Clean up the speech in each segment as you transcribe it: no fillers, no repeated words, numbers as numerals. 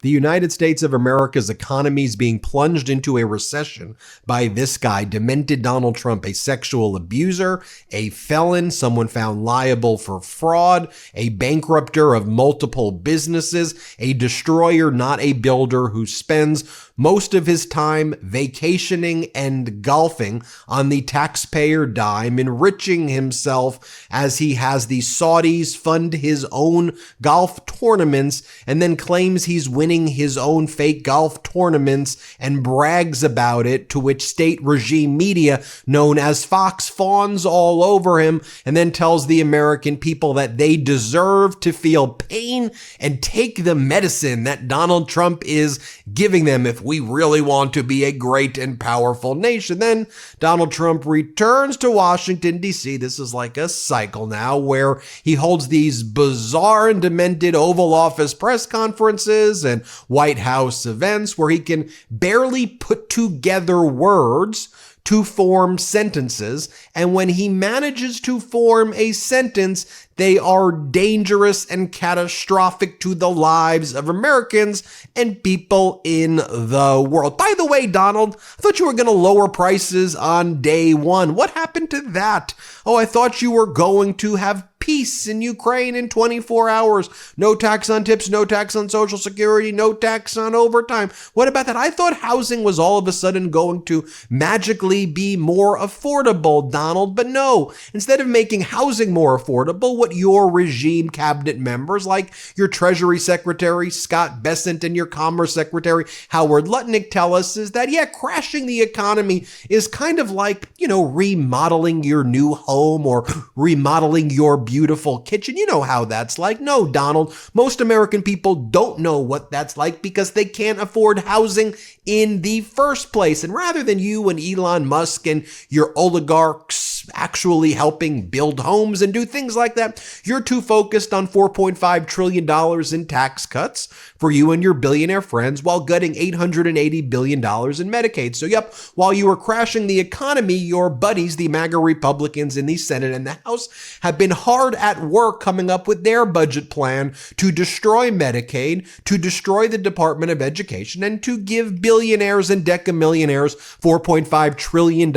The United States of America's economy is being plunged into a recession by this guy, demented Donald Trump, a sexual abuser, a felon, someone found liable for fraud, a bankrupter of multiple businesses, a destroyer, not a builder, who spends most of his time vacationing and golfing on the taxpayer dime, enriching himself as he has the Saudis fund his own golf tournaments, and then claims he's winning his own fake golf tournaments and brags about it, to which state regime media known as Fox fawns all over him and then tells the American people that they deserve to feel pain and take the medicine that Donald Trump is giving them if we really want to be a great and powerful nation. Then Donald Trump returns to Washington, D.C. This is like a cycle now where he holds these bizarre and demented Oval Office press conferences and White House events where he can barely put together words to form sentences. And when he manages to form a sentence, they are dangerous and catastrophic to the lives of Americans and people in the world. By the way, Donald, I thought you were going to lower prices on day one. What happened to that? Oh, I thought you were going to have peace in Ukraine in 24 hours. No tax on tips, no tax on Social Security, no tax on overtime. What about that? I thought housing was all of a sudden going to magically be more affordable, Donald, but no. Instead of making housing more affordable, what your regime cabinet members, like your Treasury Secretary Scott Bessent and your Commerce Secretary Howard Lutnick, tell us is that, crashing the economy is kind of like, remodeling your new home or remodeling your beautiful kitchen. You know how that's like. No, Donald, most American people don't know what that's like because they can't afford housing in the first place. And rather than you and Elon Musk and your oligarchs actually helping build homes and do things like that, you're too focused on $4.5 trillion in tax cuts for you and your billionaire friends while gutting $880 billion in Medicaid. So while you were crashing the economy, your buddies, the MAGA Republicans in the Senate and the House, have been hard at work coming up with their budget plan to destroy Medicaid, to destroy the Department of Education, and to give billionaires and decamillionaires $4.5 trillion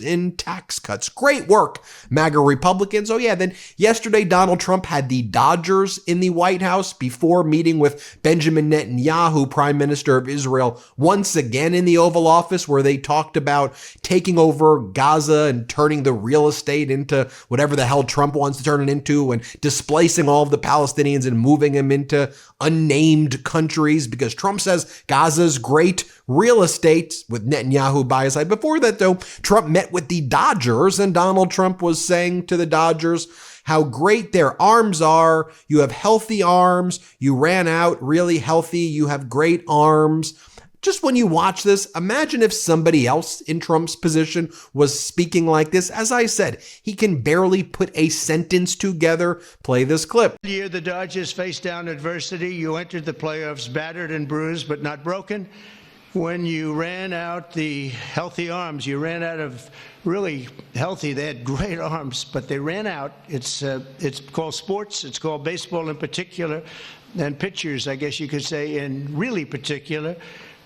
in tax cuts. Great work, MAGA Republicans. Then yesterday, Donald Trump had the Dodgers in the White House before meeting with Benjamin Netanyahu, Prime Minister of Israel, once again in the Oval Office, where they talked about taking over Gaza and turning the real estate into whatever the hell Trump wants to turn it into, and displacing all of the Palestinians and moving them into unnamed countries because Trump says Gaza's great real estate, with Netanyahu by his side. Before that, though, Trump met with the Dodgers, and Donald Trump was saying to the Dodgers how great their arms are. You have healthy arms. You ran out really healthy. You have great arms. Just when you watch this, imagine if somebody else in Trump's position was speaking like this. As I said, he can barely put a sentence together. Play this clip. The year the Dodgers faced down adversity, you entered the playoffs battered and bruised, but not broken. When you ran out the healthy arms, you ran out of really healthy. They had great arms, but they ran out. It's called sports. It's called baseball in particular, and pitchers, I guess you could say, in really particular.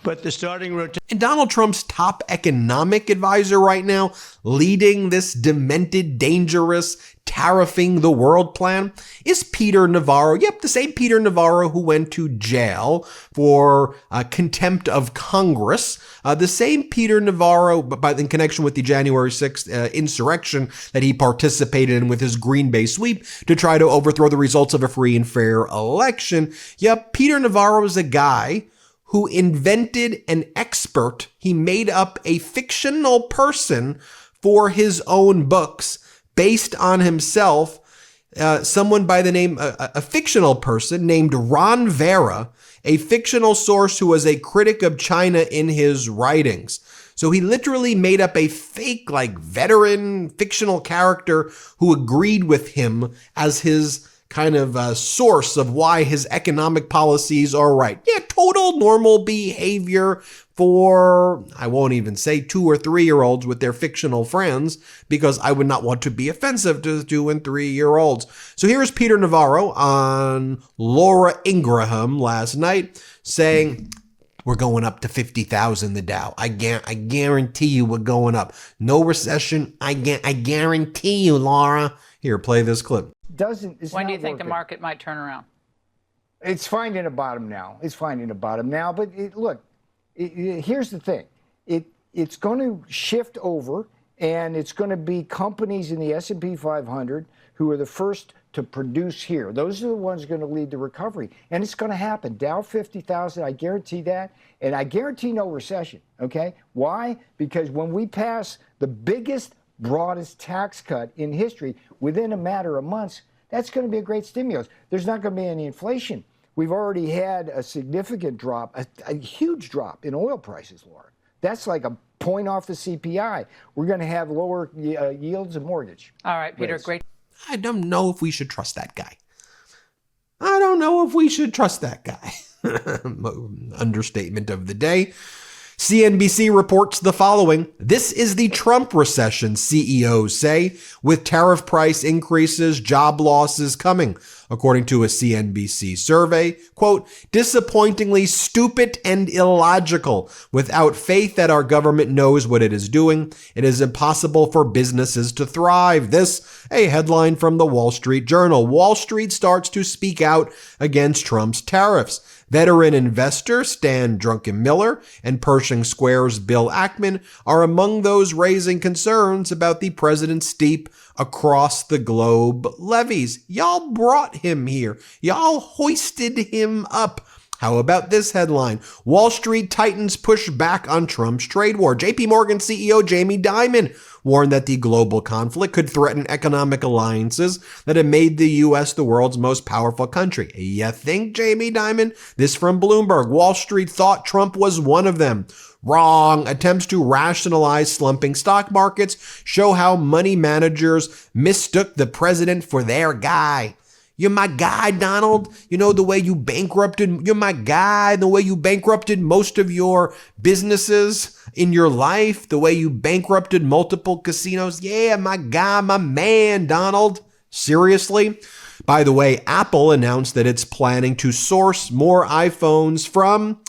But the starting rotation. And Donald Trump's top economic advisor right now, leading this demented, dangerous, tariffing the world plan, is Peter Navarro. The same Peter Navarro who went to jail for contempt of Congress. The same Peter Navarro, but in connection with the January 6th insurrection that he participated in with his Green Bay sweep to try to overthrow the results of a free and fair election. Peter Navarro is a guy who invented an expert. He made up a fictional person for his own books based on himself, someone by the name, a fictional person named Ron Vera, a fictional source who was a critic of China in his writings. So he literally made up a fake, veteran fictional character who agreed with him as his kind of a source of why his economic policies are right. Total normal behavior for, I won't even say 2 or 3-year-olds with their fictional friends, because I would not want to be offensive to 2 and 3-year-olds. So here's Peter Navarro on Laura Ingraham last night saying, we're going up to 50,000 the Dow. I guarantee you we're going up. No recession. I guarantee you, Laura. Here, play this clip. When do you think the market might turn around? It's finding a bottom now. But look, here's the thing. It's going to shift over, and it's going to be companies in the S&P 500 who are the first to produce here. Those are the ones going to lead the recovery. And it's going to happen. Dow 50,000, I guarantee that. And I guarantee no recession, okay? Why? Because when we pass the biggest, broadest tax cut in history within a matter of months, that's going to be a great stimulus. There's not going to be any inflation. We've already had a significant drop, a huge drop in oil prices, Laura. That's like a point off the CPI. We're going to have lower yields of mortgage. All right, Peter, rates. great. I don't know if we should trust that guy. I don't know if we should trust that guy. Understatement of the day. CNBC reports the following. This is the Trump recession, CEOs say, with tariff price increases, job losses coming. According to a CNBC survey, quote, disappointingly stupid and illogical. Without faith that our government knows what it is doing, it is impossible for businesses to thrive. This, a headline from the Wall Street Journal. Wall Street starts to speak out against Trump's tariffs. Veteran investor Stan Druckenmiller and Pershing Square's Bill Ackman are among those raising concerns about the president's steep across-the-globe levies. Y'all brought him here. Y'all hoisted him up. How about this headline? Wall Street titans push back on Trump's trade war. JP Morgan CEO Jamie Dimon warned that the global conflict could threaten economic alliances that have made the U.S. the world's most powerful country. You think, Jamie Dimon? This from Bloomberg. Wall Street thought Trump was one of them. Wrong. Attempts to rationalize slumping stock markets show how money managers mistook the president for their guy. You're my guy, Donald. You know, the way you bankrupted, you're my guy, the way you bankrupted most of your businesses in your life, the way you bankrupted multiple casinos. Yeah, my guy, my man, Donald. Seriously? By the way, Apple announced that it's planning to source more iPhones from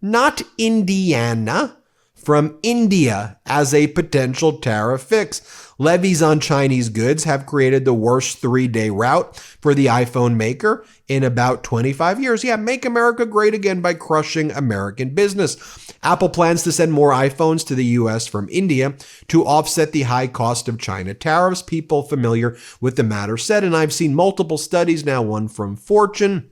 not Indiana, from India as a potential tariff fix. Levies on Chinese goods have created the worst 3-day route for the iPhone maker in about 25 years. Yeah, make America great again by crushing American business. Apple plans to send more iPhones to the U.S. from India to offset the high cost of China tariffs. People familiar with the matter said, and I've seen multiple studies now, one from Fortune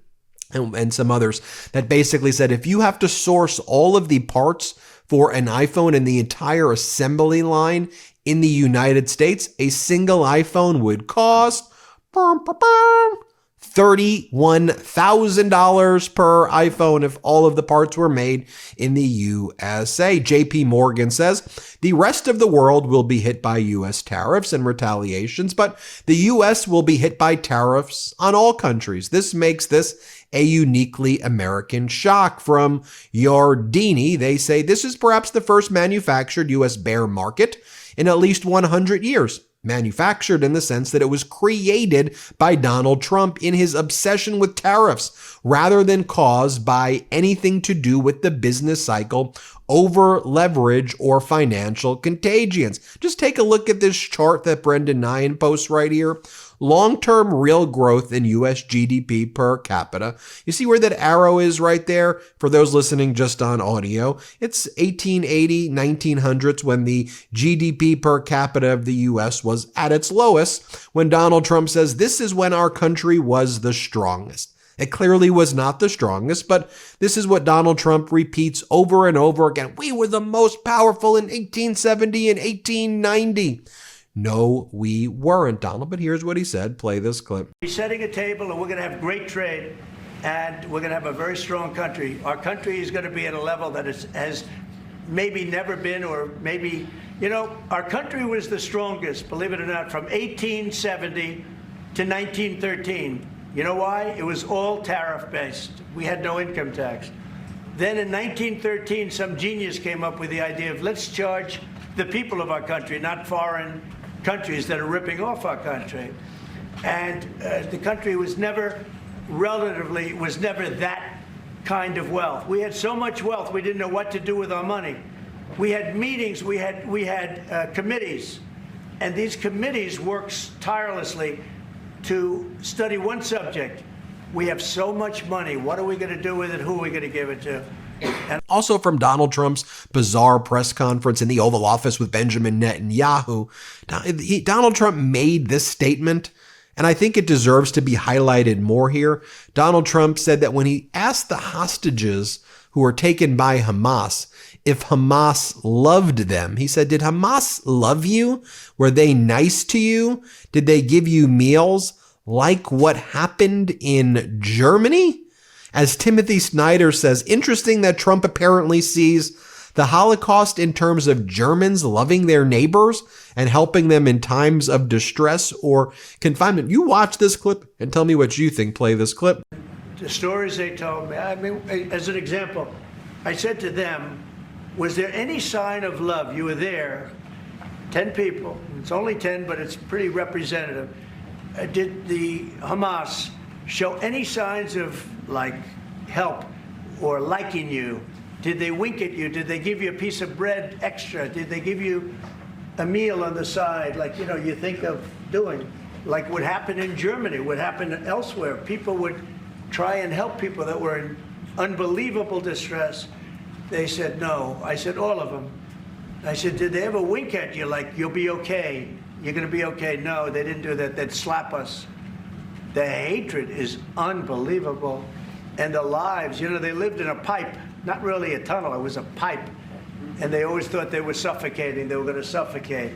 and some others, that basically said if you have to source all of the parts for an iPhone and the entire assembly line in the United States, a single iPhone would cost $31,000 per iPhone if all of the parts were made in the USA. JP Morgan says the rest of the world will be hit by U.S. tariffs and retaliations, but the U.S. will be hit by tariffs on all countries. This makes this a uniquely American shock. From Yardini, they say this is perhaps the first manufactured U.S. bear market in at least 100 years. Manufactured in the sense that it was created by Donald Trump in his obsession with tariffs, rather than caused by anything to do with the business cycle, over leverage, or financial contagions. Just take a look at this chart that Brendan Nyan posts right here. Long-term real growth in U.S. GDP per capita. You see where that arrow is right there? For those listening just on audio, it's 1880, 1900s when the GDP per capita of the U.S. was at its lowest, when Donald Trump says this is when our country was the strongest. It clearly was not the strongest, but this is what Donald Trump repeats over and over again. We were the most powerful in 1870 and 1890. No, we weren't, Donald, but here's what he said. Play this clip. We're setting a table, and we're going to have great trade, and we're going to have a very strong country. Our country is going to be at a level that has maybe never been, or maybe, our country was the strongest, believe it or not, from 1870 to 1913. You know why? It was all tariff-based. We had no income tax. Then in 1913, some genius came up with the idea of let's charge the people of our country, not foreign countries that are ripping off our country. And the country was never that kind of wealth. We had so much wealth, we didn't know what to do with our money. We had meetings, we had committees, and these committees worked tirelessly to study one subject. We have so much money. What are we going to do with it? Who are we going to give it to? And also from Donald Trump's bizarre press conference in the Oval Office with Benjamin Netanyahu, Donald Trump made this statement, and I think it deserves to be highlighted more here. Donald Trump said that when he asked the hostages who were taken by Hamas if Hamas loved them, he said, did Hamas love you? Were they nice to you? Did they give you meals like what happened in Germany? As Timothy Snyder says, interesting that Trump apparently sees the Holocaust in terms of Germans loving their neighbors and helping them in times of distress or confinement. You watch this clip and tell me what you think. Play this clip. The stories they told me, I mean, as an example, I said to them, was there any sign of love? You were there, 10 people. It's only 10, but it's pretty representative. Did the Hamas show any signs of, like, help or liking you? Did they wink at you? Did they give you a piece of bread extra? Did they give you a meal on the side, like, you know, you think of doing? Like what happened in Germany, what happened elsewhere. People would try and help people that were in unbelievable distress. They said no. I said, all of them. I said, did they ever wink at you, like, you'll be okay? You're going to be okay? No, they didn't do that. They'd slap us. The hatred is unbelievable. And the lives, you know, they lived in a pipe, not really a tunnel, it was a pipe. And they always thought they were suffocating, they were going to suffocate.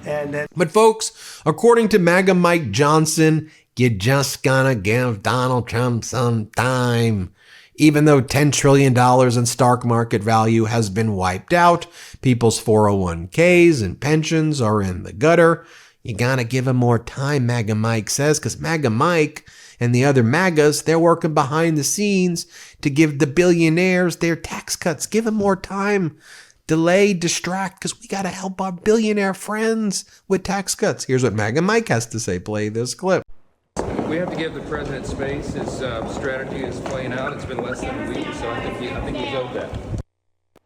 And then, but folks, according to MAGA Mike Johnson, you just gotta give Donald Trump some time. Even though $10 trillion in stock market value has been wiped out, people's 401ks and pensions are in the gutter. You gotta give him more time, MAGA Mike says, because MAGA Mike and the other MAGAs, they're working behind the scenes to give the billionaires their tax cuts. Give them more time. Delay, distract, because we gotta help our billionaire friends with tax cuts. Here's what MAGA Mike has to say. Play this clip. We have to give the president space. His strategy is playing out. It's been less than a week, so I think he's owed that.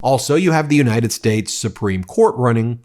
Also, you have the United States Supreme Court running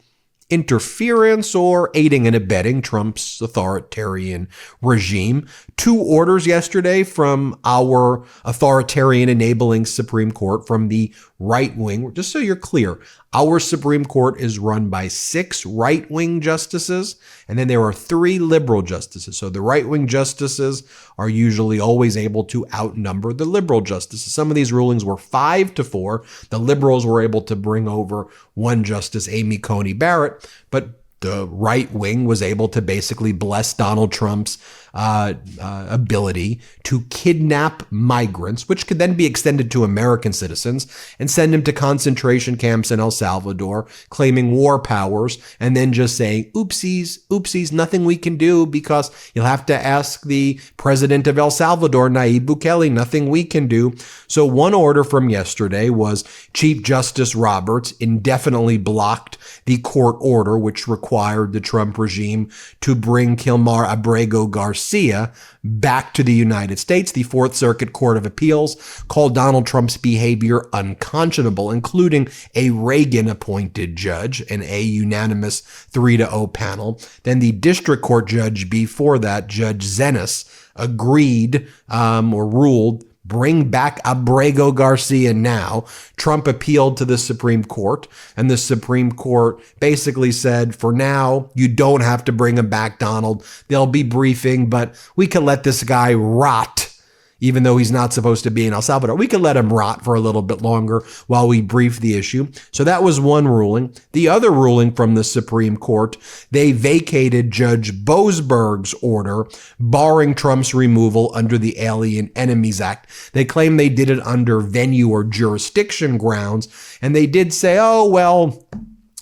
interference or aiding and abetting Trump's authoritarian regime. 2 orders yesterday from our authoritarian enabling Supreme Court from the right wing. Just so you're clear, our Supreme Court is run by 6 right-wing justices, and then there are 3 liberal justices. So the right-wing justices are usually always able to outnumber the liberal justices. Some of these rulings were 5-4. The liberals were able to bring over 1 justice, Amy Coney Barrett, but the right wing was able to basically bless Donald Trump's ability to kidnap migrants, which could then be extended to American citizens, and send them to concentration camps in El Salvador, claiming war powers, and then just saying, oopsies, nothing we can do because you'll have to ask the president of El Salvador, Nayib Bukele, nothing we can do. So one order from yesterday was Chief Justice Roberts indefinitely blocked the court order, which required the Trump regime to bring Kilmar Abrego Garcia back to the United States. The Fourth Circuit Court of Appeals called Donald Trump's behavior unconscionable, including a Reagan-appointed judge in a unanimous 3-0 panel. Then the district court judge before that, Judge Zenas, agreed or ruled, bring back Abrego Garcia now. Trump appealed to the Supreme Court, and the Supreme Court basically said, for now, you don't have to bring him back, Donald. They'll be briefing, but we can let this guy rot, even though he's not supposed to be in El Salvador. We can let him rot for a little bit longer while we brief the issue. So that was one ruling. The other ruling from the Supreme Court, they vacated Judge Boasberg's order barring Trump's removal under the Alien Enemies Act. They claim they did it under venue or jurisdiction grounds, and they did say, oh, well,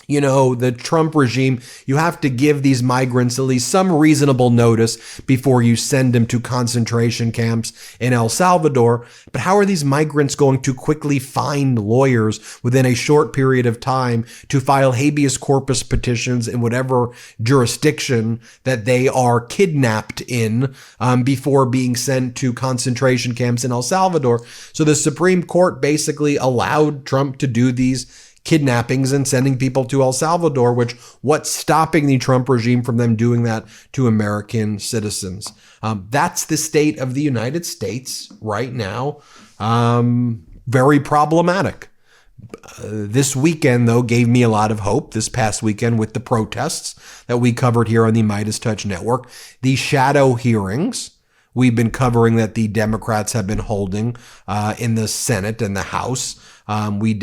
the Trump regime, you have to give these migrants at least some reasonable notice before you send them to concentration camps in El Salvador. But how are these migrants going to quickly find lawyers within a short period of time to file habeas corpus petitions in whatever jurisdiction that they are kidnapped in before being sent to concentration camps in El Salvador? So the Supreme Court basically allowed Trump to do these kidnappings and sending people to El Salvador, what's stopping the Trump regime from them doing that to American citizens? That's the state of the United States right now. Very problematic. This weekend, though, gave me a lot of hope this past weekend with the protests that we covered here on the MeidasTouch Network. The shadow hearings we've been covering that the Democrats have been holding in the Senate and the House. We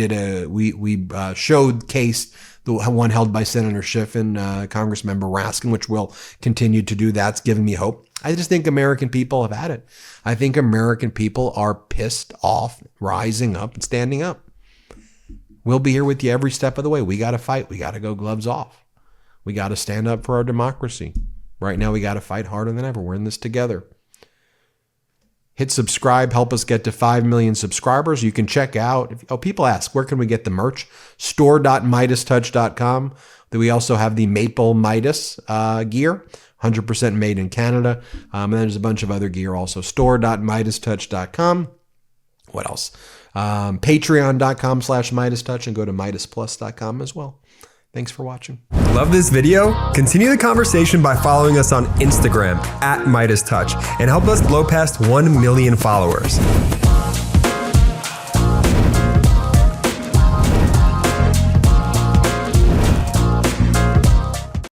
showed case the one held by Senator Schiff and Congressmember Raskin, which we'll continue to do. That's giving me hope. I just think American people have had it. I think American people are pissed off, rising up and standing up. We'll be here with you every step of the way. We got to fight. We got to go gloves off. We got to stand up for our democracy. Right now, we got to fight harder than ever. We're in this together. Hit subscribe, help us get to 5 million subscribers. You can check out, people ask, where can we get the merch? Store.MeidasTouch.com. We also have the Maple Midas gear, 100% made in Canada. And there's a bunch of other gear also. Store.MeidasTouch.com. What else? Patreon.com/MeidasTouch and go to MeidasPlus.com as well. Thanks for watching. Love this video? Continue the conversation by following us on Instagram @MeidasTouch and help us blow past 1 million followers.